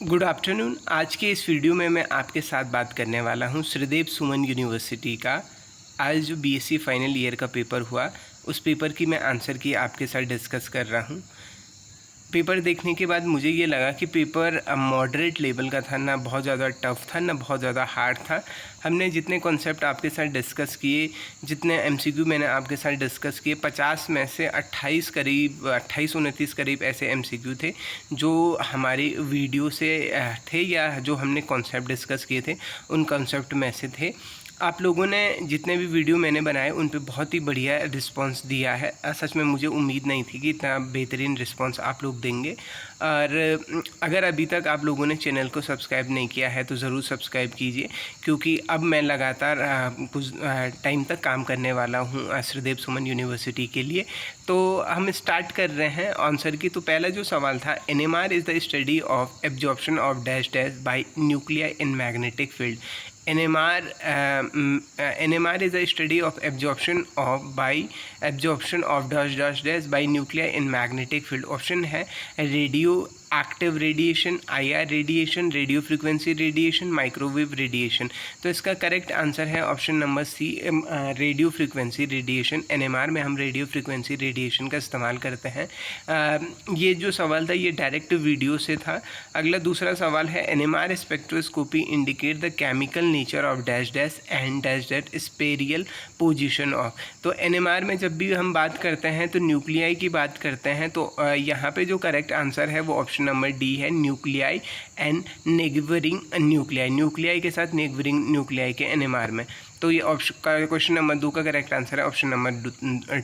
Good afternoon. आज के इस वीडियो में मैं आपके साथ बात करने वाला हूं श्रीदेव सुमन यूनिवर्सिटी का आज जो बीएससी फाइनल ईयर का पेपर हुआ उस पेपर की मैं आंसर की आपके साथ डिस्कस कर रहा हूं। पेपर देखने के बाद मुझे ये लगा कि पेपर मॉडरेट लेवल का था, ना बहुत ज़्यादा टफ था ना बहुत ज़्यादा हार्ड था। हमने जितने कॉन्सेप्ट आपके साथ डिस्कस किए, जितने एमसीक्यू मैंने आपके साथ डिस्कस किए, 50 में से 28-29 करीब ऐसे एमसीक्यू थे जो हमारी वीडियो से थे या जो हमने कॉन्सेप्ट डिस्कस किए थे उन कॉन्सेप्ट में से थे। आप लोगों ने जितने भी वीडियो मैंने बनाए उन पे बहुत ही बढ़िया रिस्पांस दिया है। सच में मुझे उम्मीद नहीं थी कि इतना बेहतरीन रिस्पांस आप लोग देंगे। और अगर अभी तक आप लोगों ने चैनल को सब्सक्राइब नहीं किया है तो ज़रूर सब्सक्राइब कीजिए, क्योंकि अब मैं लगातार कुछ टाइम तक काम करने वाला हूँ श्रीदेव सुमन यूनिवर्सिटी के लिए। तो हम स्टार्ट कर रहे हैं आंसर की। तो पहला जो सवाल था, NMR is the study of absorption of dash dash by nuclei in magnetic field. NMR is a study of absorption of dash dash dash by nuclei in magnetic field। Option है radioactive radiation, IR radiation, radio frequency radiation, microwave radiation. तो इसका correct answer है option number C, radio frequency radiation. NMR में हम radio frequency radiation का इस्तेमाल करते हैं। ये जो सवाल था ये डायरेक्ट वीडियो से था। अगला दूसरा सवाल है, NMR spectroscopy indicate the chemical nature of dash dash and dash dash spatial position of. तो NMR में जब भी हम बात करते हैं तो न्यूक्लियाई की बात करते हैं। तो यहाँ पे जो करेक्ट आंसर है वो ऑप्शन नंबर डी है, न्यूक्लियाई एंड नेगवरिंग न्यूक्लियाई। न्यूक्लियाई के साथ नेगवरिंग न्यूक्लियाई के NMR में। तो ये ऑप्शन क्वेश्चन नंबर 2 का करेक्ट आंसर है ऑप्शन नंबर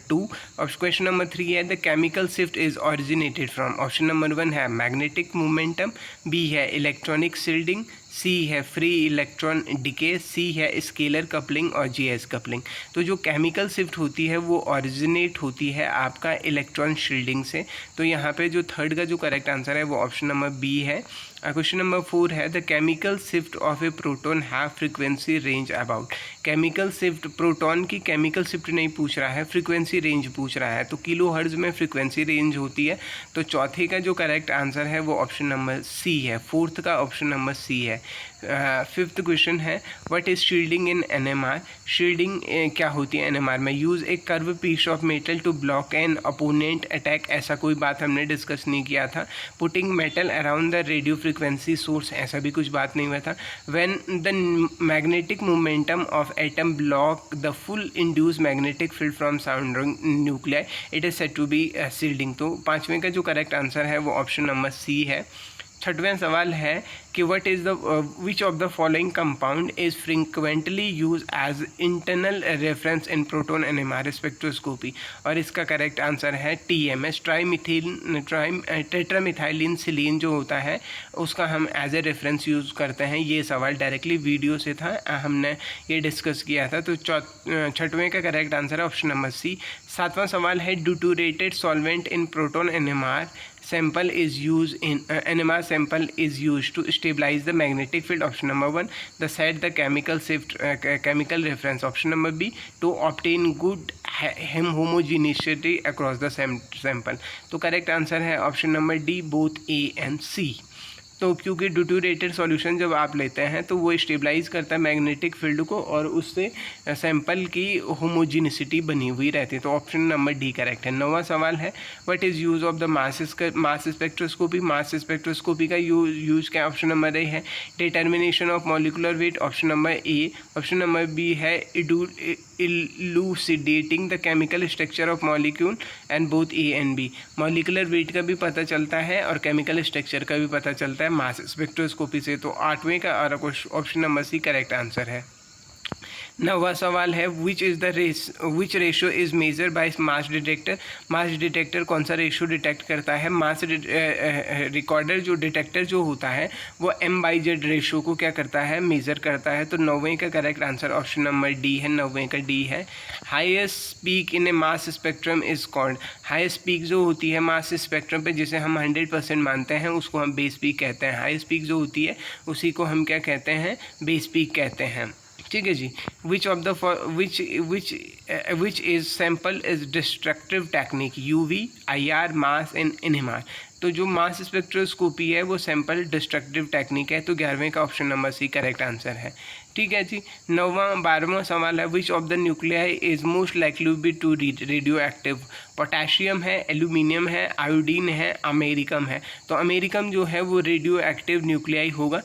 2। क्वेश्चन नंबर 3 है, the chemical shift is originated from. Option number 1 है मैग्नेटिक मोमेंटम, बी है इलेक्ट्रॉनिक शील्डिंग, सी है फ्री इलेक्ट्रॉन डिके, सी है स्केलर कपलिंग और GS कपलिंग। तो जो केमिकल शिफ्ट होती है वो ऑरिजिनेट होती है आपका इलेक्ट्रॉन शील्डिंग से। तो यहाँ पे जो थर्ड का जो करेक्ट आंसर है वो ऑप्शन नंबर बी है। क्वेश्चन नंबर 4 है, the chemical shift of A proton have frequency range about. Chemical shift, proton की केमिकल शिफ्ट नहीं पूछ रहा है, फ्रीक्वेंसी रेंज पूछ रहा है। तो किलो हर्ट्ज में फ्रीक्वेंसी रेंज होती है। तो चौथे का जो करेक्ट आंसर है वो ऑप्शन नंबर सी है, फोर्थ का ऑप्शन नंबर सी है। फिफ्थ क्वेश्चन है, what is shielding in NMR। Shielding क्या होती है NMR में। Use a curve piece of metal to block an opponent attack, ऐसा कोई बात हमने डिस्कस नहीं किया था। Putting metal around the radio frequency source, ऐसा भी कुछ बात नहीं हुआ था। When the magnetic momentum of atom block the full induce magnetic field from surrounding nuclei, it is said to be shielding. तो पाँचवें का जो करेक्ट आंसर है वो ऑप्शन नंबर सी है। छठवें सवाल है कि what is the which of the following compound is frequently use as internal reference in proton NMR spectroscopy. और इसका करेक्ट आंसर है TMS, टेट्रामिथाइलिन सिलीन जो होता है उसका हम एज ए रेफरेंस यूज़ करते हैं। ये सवाल डायरेक्टली वीडियो से था, हमने ये डिस्कस किया था। तो छठवें का करेक्ट आंसर है ऑप्शन नंबर सी। सातवां सवाल है, deuterated solvent in proton NMR sample is used in NMR sample is used to stabilize the magnetic field, option number 1. The set the chemical shift chemical reference, option number B, to obtain good homogeneity across the sample। तो correct answer है option number D, both A and C। तो क्योंकि ड्यूटूरेटेड solution जब आप लेते हैं तो वो स्टेबलाइज करता है मैग्नेटिक फील्ड को और उससे सैंपल की होमोजीनिसिटी बनी हुई रहती है। तो ऑप्शन नंबर डी करेक्ट है। नौवां सवाल है, what is use of the mass spectroscopy. Mass spectroscopy का यूज़ क्या, ऑप्शन नंबर ए है determination of molecular weight, option number A. Option number B है elucidating the chemical structure of molecule, and both A and B। Molecular weight का भी पता चलता है और केमिकल स्ट्रक्चर का भी पता चलता है मास स्पेक्ट्रोस्कोपी से। तो आठवें का और option number C correct answer है। नौवां सवाल है, which ratio is measure by mass detector. Mass detector कौन सा रेशो डिटेक्ट करता है। मास रिकॉर्डर जो डिटेक्टर जो होता है वो M/Z रेशो को क्या करता है, मेज़र करता है। तो नौवें का correct answer option number D है, नौवें का डी है। Highest peak in A mass spectrum is called. Highest peak जो होती है मास स्पेक्ट्रम पे जिसे हम 100% मानते हैं उसको हम बेस पीक कहते हैं। हाईएस्ट पीक जो होती है उसी को हम क्या कहते हैं, बेस पीक कहते हैं। ठीक है जी। Which is sample is destructive technique, UV, IR, mass and NMR। तो जो मास स्पेक्ट्रोस्कोपी है वो सैंपल डिस्ट्रक्टिव टेक्निक है, तो 11वें का option number C correct answer है। ठीक है जी। 12वां सवाल है, which of the nuclei is most likely be to radioactive. Potassium है, एल्यूमिनियम है, आयोडीन है, अमेरिकम है। तो अमेरिकम जो है वो रेडियो एक्टिव न्यूक्लियाई होगा।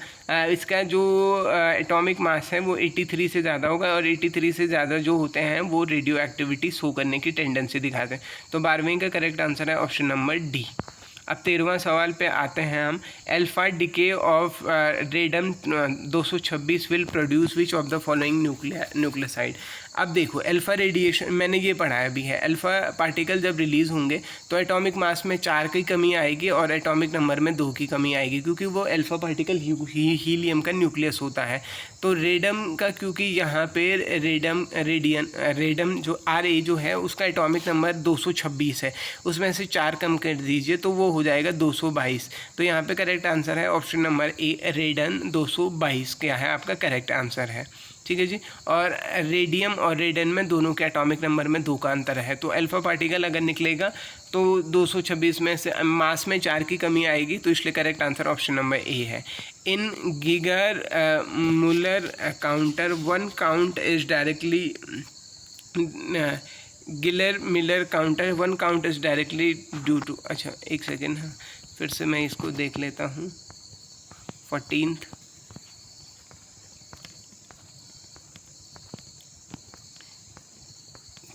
इसका जो एटॉमिक मास है वो 83 से ज़्यादा होगा, और 83 से ज़्यादा जो होते हैं वो रेडियो एक्टिविटी शो करने की टेंडेंसी दिखाते हैं। तो 12वें का करेक्ट आंसर है ऑप्शन नंबर डी। अब 13वां सवाल पे आते हैं हम। Alpha decay of redeem 226 will produce which of the following nucleoside. अब देखो अल्फा रेडिएशन मैंने ये पढ़ाया भी है। अल्फा पार्टिकल जब रिलीज़ होंगे तो एटॉमिक मास में 4 की कमी आएगी और एटॉमिक नंबर में 2 की कमी आएगी, क्योंकि वो अल्फा पार्टिकल हीलियम का न्यूक्लियस होता है। तो रेडम का, क्योंकि यहाँ पे रेडम जो RA जो है उसका एटॉमिक नंबर 226 है, उसमें से 4 कम कर दीजिए तो वो हो जाएगा 222। तो यहाँ पे करेक्ट आंसर है ऑप्शन नंबर ए, रेडन 222 क्या है आपका करेक्ट आंसर है। ठीक है जी। और रेडियम और रेडन में दोनों के एटॉमिक नंबर में 2 का अंतर है। तो अल्फा पार्टिकल अगर निकलेगा तो 226 में से मास में 4 की कमी आएगी, तो इसलिए correct answer option number A है। In Geiger Muller counter 1 count is directly Geiger Muller counter 1 count is directly due to, अच्छा एक सेकेंड, हाँ फिर से मैं इसको देख लेता हूँ। 14th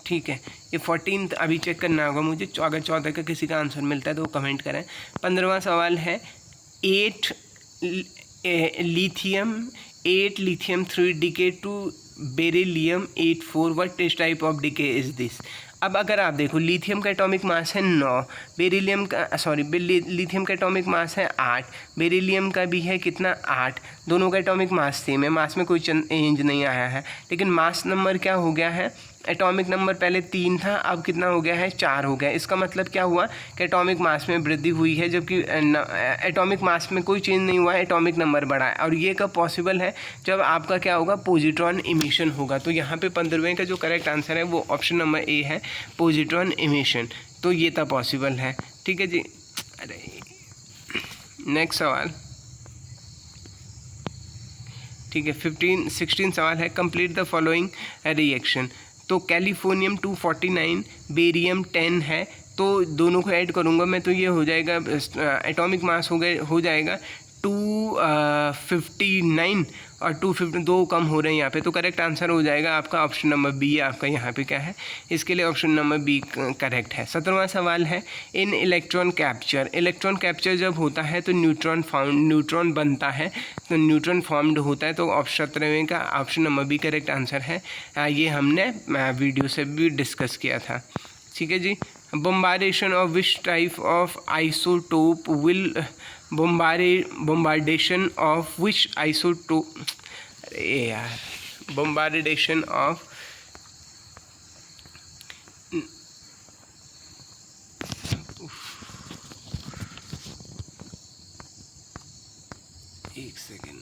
ठीक है, ये 14th अभी चेक करना होगा मुझे। अगर 14 का किसी का आंसर मिलता है तो वो कमेंट करें। 15वां सवाल है 8 lithium 3 decay to beryllium 84 what type of decay is this. अब अगर आप देखो लिथियम का एटॉमिक मास है 9, लिथियम का एटॉमिक मास है 8, बेरिलियम का भी है कितना 8, दोनों का एटॉमिक मास सेम है, मास में कोई चेंज नहीं आया है। लेकिन मास नंबर क्या हो गया है, एटॉमिक नंबर पहले 3 था, अब कितना हो गया है 4 हो गया। इसका मतलब क्या हुआ कि एटॉमिक मास में वृद्धि हुई है, जबकि एटॉमिक मास में कोई चेंज नहीं हुआ है, एटॉमिक नंबर बढ़ा है। और ये कब पॉसिबल है, जब आपका क्या होगा पॉजिट्रॉन इमिशन होगा। तो यहाँ पे 15वें का जो करेक्ट आंसर है वो ऑप्शन नंबर ए है, पॉजिट्रॉन इमिशन। तो ये तब पॉसिबल है। ठीक है जी। अरे नेक्स्ट सवाल, ठीक है 16 सवाल है, कंप्लीट द फॉलोइंग रिएक्शन। तो कैलिफोर्नियम 249 बेरियम 10 है, तो दोनों को ऐड करूँगा मैं तो ये हो जाएगा एटॉमिक मास हो जाएगा 259 और 250 2 कम हो रहे हैं यहाँ पे। तो करेक्ट आंसर हो जाएगा आपका ऑप्शन नंबर बी। आपका यहाँ पे क्या है, इसके लिए ऑप्शन नंबर बी करेक्ट है। 17वां सवाल है इन इलेक्ट्रॉन कैप्चर जब होता है तो न्यूट्रॉन बनता है, तो न्यूट्रॉन फॉर्म्ड होता है। तो 17वें का option number B correct answer है। ये हमने वीडियो से भी डिस्कस किया था। ठीक है जी। Bombardation of which type of isotope will bombardation of which isotope, अरे यार bombardation of एक सेकेंड,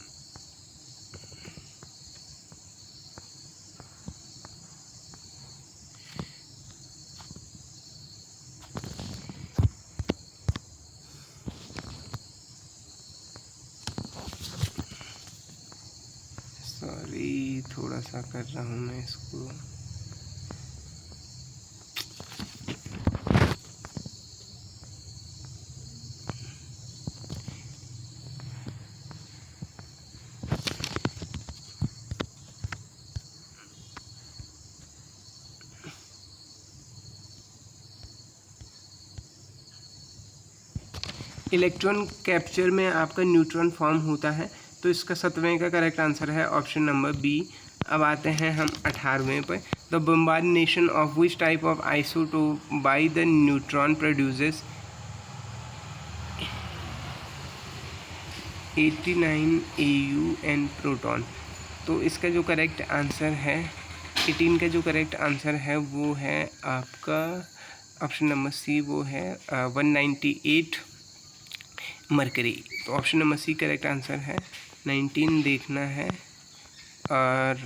सॉरी थोड़ा सा कर रहा हूँ मैं इसको। इलेक्ट्रॉन कैप्चर में आपका न्यूट्रॉन फॉर्म होता है, तो इसका 17वें का करेक्ट आंसर है ऑप्शन नंबर बी। अब आते हैं हम 18वें पर। The bombardation of which type of isotope by the neutron produces 89 AU and proton. तो इसका जो करेक्ट आंसर है 18 का जो करेक्ट आंसर है वो है आपका ऑप्शन नंबर सी, वो है 198 मरकरी। तो option number C correct answer है। 19 देखना है और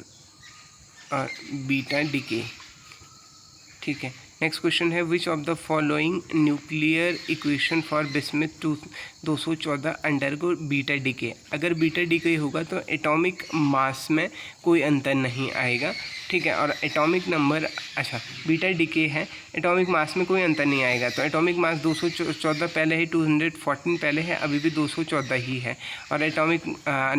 बीटा डिके। ठीक है, नेक्स्ट क्वेश्चन है which of the following nuclear equation for bismuth 214 undergo beta decay. अगर बीटा डीके होगा तो एटॉमिक मास में कोई अंतर नहीं आएगा, ठीक है, और एटॉमिक नंबर, अच्छा बीटा डीके है, एटॉमिक मास में कोई अंतर नहीं आएगा, तो एटॉमिक मास 214 पहले है, 214 पहले है, अभी भी 214 ही है, और एटॉमिक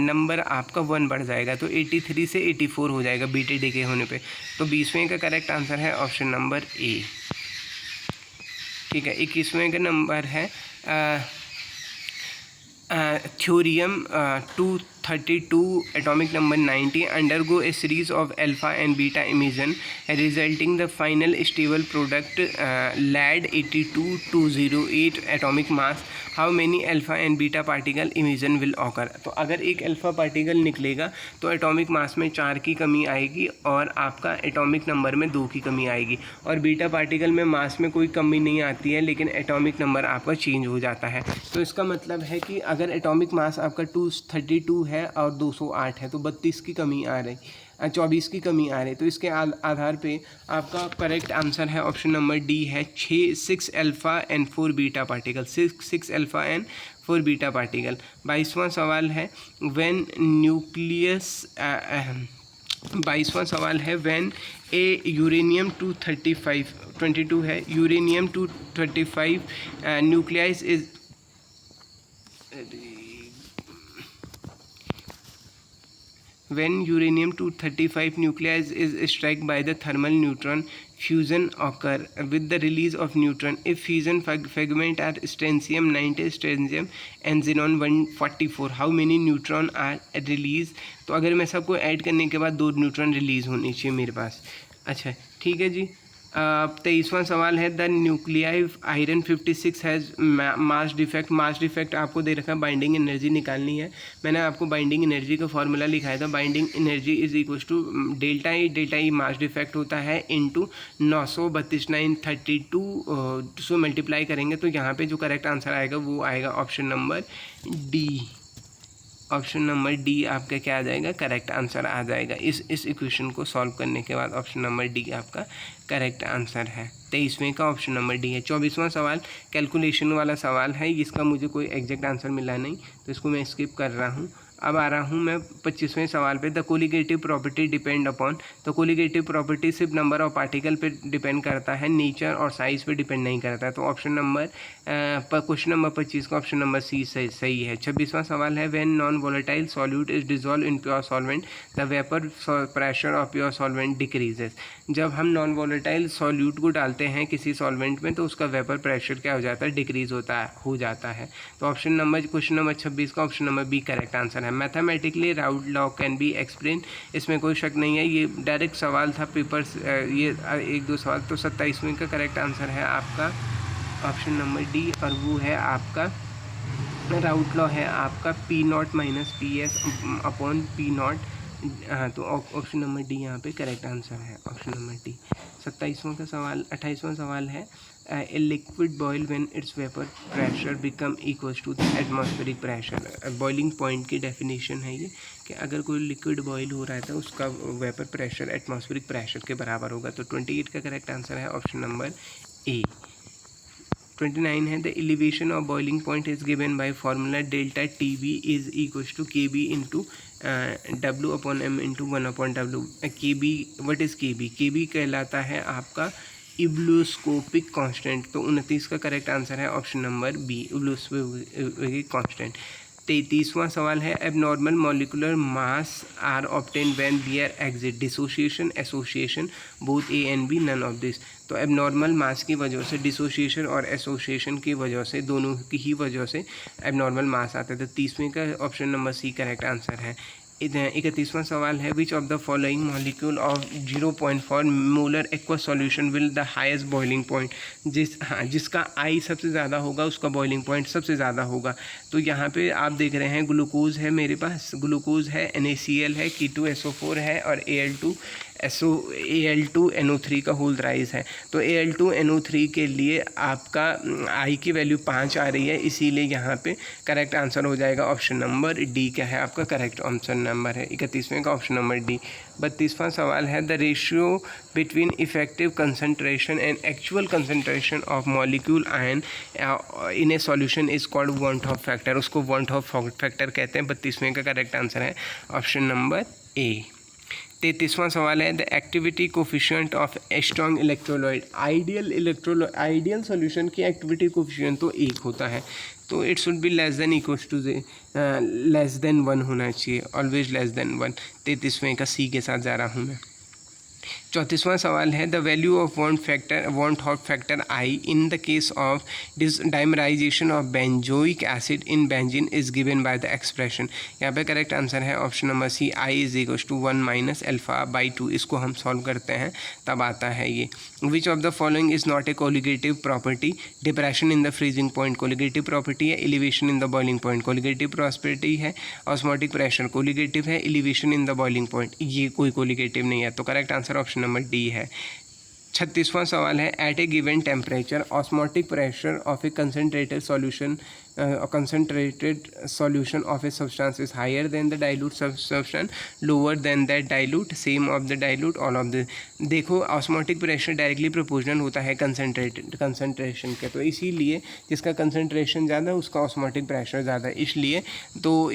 नंबर आपका 1 बढ़ जाएगा, तो 83 से 84 हो जाएगा बीटा डीके होने पे। तो 20वें का करेक्ट आंसर है ऑप्शन नंबर ए, ठीक है। 21वें का नंबर है thorium 232 atomic number 90 undergo a series of alpha and beta emission resulting the final stable product LAD 82208 atomic mass. How many alpha and beta particle emission will occur? तो अगर एक alpha particle निकलेगा तो atomic mass में 4 की कमी आएगी और आपका एटॉमिक नंबर में 2 की कमी आएगी, और बीटा पार्टिकल में मास में कोई कमी नहीं आती है लेकिन एटॉमिक नंबर आपका चेंज हो जाता है। तो इसका मतलब है कि अगर एटॉमिक मास आपका 232 है और 208 है तो 32 की कमी आ रही, 24 की कमी आ रही, तो इसके आधार पे आपका करेक्ट आंसर है ऑप्शन नंबर डी है 6 alpha and 4 beta particle, 6 alpha and 4 beta particle. 22वां सवाल है व्हेन न्यूक्लियस 22वां सवाल है व्हेन ए यूरेनियम 235 है, uranium 235 nucleus is when uranium 235 nucleus is struck by the thermal neutron fusion occur with the release of neutron if fusion fragment are strontium 90 strontium and xenon 144 how many neutron are released। तो अगर मैं सबको add करने के बाद 2 neutron release होनी चाहिए मेरे पास। अच्छा ठीक है जी। 23वां सवाल है the nuclei iron 56 has mass defect. Mass defect आपको दे रखा है, बाइंडिंग एनर्जी निकालनी है। मैंने आपको बाइंडिंग एनर्जी का फॉर्मूला लिखाया था, binding energy is equal to delta E mass defect होता है इंटू 932 से मल्टीप्लाई करेंगे तो यहाँ पे जो करेक्ट आंसर आएगा वो आएगा option number D. Option number D आपका क्या आ जाएगा, करेक्ट आंसर आ जाएगा। इस इक्वेशन को सॉल्व करने के बाद ऑप्शन नंबर डी आपका करेक्ट आंसर है। 23वें का ऑप्शन नंबर डी है। 24वां सवाल कैलकुलेशन वाला सवाल है, इसका मुझे कोई एग्जैक्ट आंसर मिला नहीं तो इसको मैं स्किप कर रहा हूँ। अब आ रहा हूँ मैं 25वें सवाल पे the colligative property depend upon. तो कोलिगेटिव प्रॉपर्टी सिर्फ नंबर ऑफ पार्टिकल पे डिपेंड करता है, नेचर और साइज़ पे डिपेंड नहीं करता है। तो ऑप्शन नंबर क्वेश्चन नंबर 25 का ऑप्शन नंबर सी सही है। 26वां सवाल है when non volatile solute is dissolve in pure solvent the vapour pressure of pure solvent decreases. जब हम नॉन वोलेटाइल सॉल्यूट को डालते हैं किसी सॉल्वेंट में तो उसका वेपर प्रेशर क्या हो जाता है, डिक्रीज हो जाता है। तो ऑप्शन नंबर क्वेश्चन नंबर 26 का option number B correct answer है। Mathematically Raoult law can be explain, इसमें कोई शक नहीं है, ये डायरेक्ट सवाल था पेपर्स, ये 1-2 सवाल। तो 27वें का करेक्ट आंसर है आपका ऑप्शन नंबर डी और वो है आपका राउट लॉ है आपका P0 minus PS upon P0। हाँ तो ऑप्शन नंबर डी यहाँ पे करेक्ट आंसर है ऑप्शन नंबर डी। 27वां का सवाल 28वां सवाल है a liquid boil when its vapour pressure become equals to the atmospheric pressure. Boiling point की डेफिनेशन है ये कि अगर कोई लिक्विड बॉयल हो रहा है तो उसका वेपर प्रेशर एटमॉस्फेरिक प्रेशर के बराबर होगा। तो 28 का करेक्ट आंसर है ऑप्शन नंबर ए। 29 है the elevation of boiling point is given by formula delta T is equals to K B into W upon M into 1/W। K B what is K B कहलाता है आपका ebullioscopic constant. तो 29 का correct answer है option number B ebullioscopic constant. 33वां सवाल है abnormal molecular mass are obtain when there exist dissociation association both A and B none of this. तो एबनॉर्मल मास की वजह से डिसोसिएशन और एसोसिएशन की वजह से दोनों की ही वजह से एबनॉर्मल मास आता है। तो 30वें का option number C correct answer है। 31वां सवाल है which of the following molecule of 0.4 molar aqua solution will the highest boiling point. जिसका आई सबसे ज़्यादा होगा उसका बॉइलिंग पॉइंट सबसे ज़्यादा होगा। तो यहाँ पे आप देख रहे हैं ग्लूकोज है, मेरे पास ग्लूकोज है, NaCl है, K2SO4 है और Al2 Al2NO3 का होल राइज है। तो Al2NO3 के लिए आपका आई की वैल्यू 5 आ रही है, इसीलिए यहाँ पे करेक्ट आंसर हो जाएगा ऑप्शन नंबर डी। क्या है आपका करेक्ट ऑप्शन नंबर है 31वें का ऑप्शन नंबर डी। 32वां सवाल है the ratio between effective concentration and actual concentration of molecule ion in a solution is called van't Hoff factor. उसको वॉन हॉफ फैक्टर कहते हैं। 32वें का करेक्ट आंसर है ऑप्शन नंबर ए। 33वां सवाल है the activity coefficient of a strong electrolyte. Ideal solution की एक्टिविटी कोफिशिएंट तो 1 होता है, तो it should be less than equals to less than 1 होना चाहिए, ऑलवेज लेस देन 1। 33वें का सी के साथ जा रहा हूँ मैं। 34वां सवाल है the value of van't Hoff factor i in the case of dimerization of benzoic acid in benzene is given by the expression. यहाँ पे करेक्ट आंसर है option number C, i is equal to 1 minus alpha by 2। इसको हम solve करते हैं तब आता है ये। Which of the following is not a colligative property. Depression in the freezing point colligative property है, elevation in the boiling point colligative property है, ऑस्मोटिक प्रेशर कोलिगेटिव है, elevation in the boiling point ये कोई colligative नहीं है। तो correct answer option number D है। 36वां सवाल है at a given temperature osmotic pressure of a concentrated solution of a substance is higher than the dilute substance, lower than that dilute, same of the dilute, all of the. देखो osmotic pressure directly proportional होता है concentration के, तो इसीलिए जिसका concentration ज़्यादा उसका osmotic pressure ज़्यादा,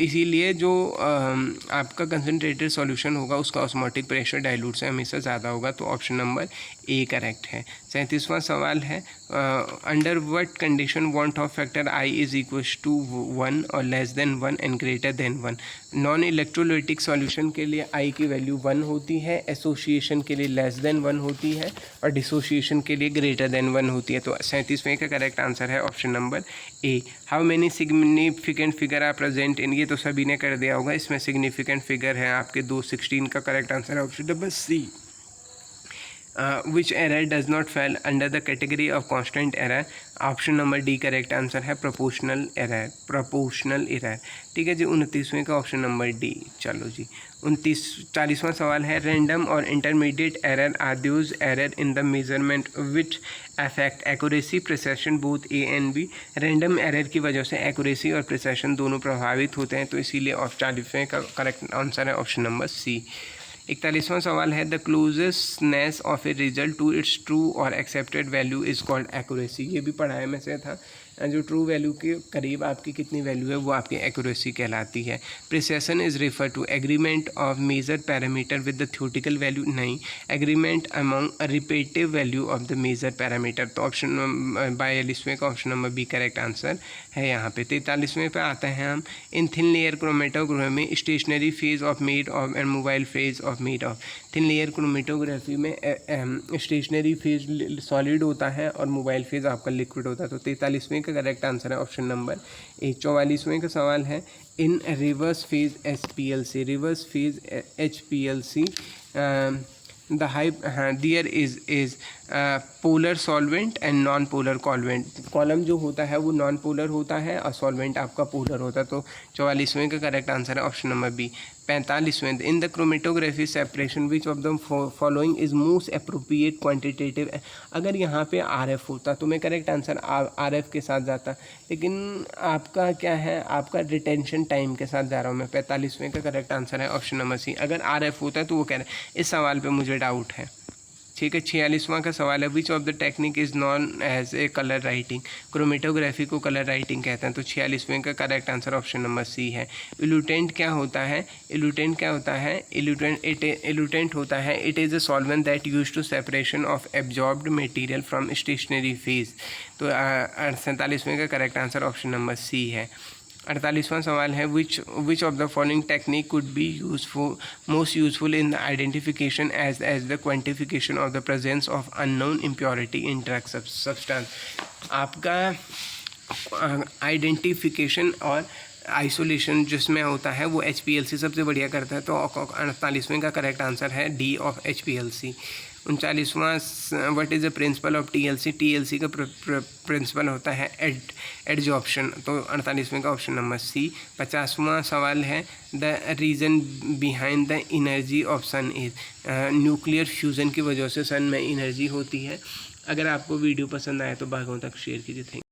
इसलिए जो आपका कंसनट्रेटेड सॉल्यूशन होगा उसका ऑस्मोटिक प्रेशर डाइल्यूट से हमेशा ज़्यादा होगा। तो ऑप्शन नंबर ए करेक्ट है। 37वां सवाल है under what condition van't Hoff factor i is equals to 1 और less than 1 and greater than 1। Non electrolytic solution के लिए आई की वैल्यू 1 होती है, एसोसिएशन के लिए लेस देन 1 होती है और डिसोसिएशन के लिए ग्रेटर देन 1 होती है। तो 37वें का करेक्ट आंसर है option number A. How many significant figure are present in, ये तो सभी ने कर दिया होगा। इसमें सिग्निफिकेंट फिगर है आपके 216 का करेक्ट आंसर है option number C. Which error does not fall under the category of constant error? Option number D correct answer है प्रोपोर्शनल एरर। ठीक है जी। 29वें का ऑप्शन नंबर डी। चलो जी 40वां सवाल है रैंडम और intermediate error are those error in the measurement which affect accuracy precision both A and B. Random error की वजह से एक्यूरेसी और प्रिसिशन दोनों प्रभावित होते हैं, तो इसीलिए 40वें का करेक्ट आंसर है ऑप्शन नंबर सी। 41वां सवाल है the closestness of a result to its true और accepted value is called accuracy. ये भी पढ़ाए में से था। जो ट्रू वैल्यू के करीब आपकी कितनी वैल्यू है वो आपकी एक्यूरेसी कहलाती है। Precision is refer to agreement of measure parameter with the theoretical value, नहीं, agreement among repetitive value of the measure parameter. तो ऑप्शन 42वें का option number B correct answer है यहाँ पे। 43वें पे आते हैं हम। इन थिन लेयर क्रोमेटोग्राफी में stationary phase of made of and mobile phase of made of. Thin layer chromatography में स्टेशनरी फेज सॉलिड होता है और मोबाइल फेज आपका लिक्विड होता है। तो 43वें का करेक्ट आंसर है ऑप्शन नंबर ए। 44वें का सवाल है in reverse phase HPLC the there is polar solvent and non polar solvent. Column जो होता है वो नॉन पोलर होता है और सॉल्वेंट आपका पोलर होता है। तो 44वें का करेक्ट आंसर है ऑप्शन नंबर बी। 45वें in the chromatography separation which of the following is most appropriate quantitative. अगर यहाँ पे RF होता तो मैं करेक्ट आंसर RF के साथ जाता, लेकिन आपका क्या है, आपका रिटेंशन टाइम के साथ जा रहा हूँ मैं। 45वें का करेक्ट आंसर है ऑप्शन नंबर सी। अगर RF होता है तो वो कह रहे हैं, इस सवाल पे मुझे डाउट है। ठीक है। 46वां का सवाल है which of the technique is known as a colour writing. Chromatography को कलर राइटिंग कहते हैं। तो 46वें का correct answer option number C है। इल्यूटेंट क्या होता है? इल्यूटेंट होता है it is a solvent that use to separation of absorbed material from stationary phase. तो 47वें का correct answer option number C है। 48वां सवाल है which of the following technique could be most useful in the identification as the quantification of the presence of unknown impurity in drug substance. आपका identification और isolation जिसमें होता है वो HPLC सबसे बढ़िया करता है। तो 48वें का करेक्ट आंसर है डी ऑफ HPLC। 39वां what is the principle of TLC, TLC का प्रिंसिपल होता है एडजॉर्प्शन, तो 48वें का ऑप्शन नंबर सी। 50वां सवाल है the reason behind the energy of sun is, nuclear fusion की वजह से सन में एनर्जी होती है। अगर आपको वीडियो पसंद आए तो भागों तक शेयर कीजिए। थैंक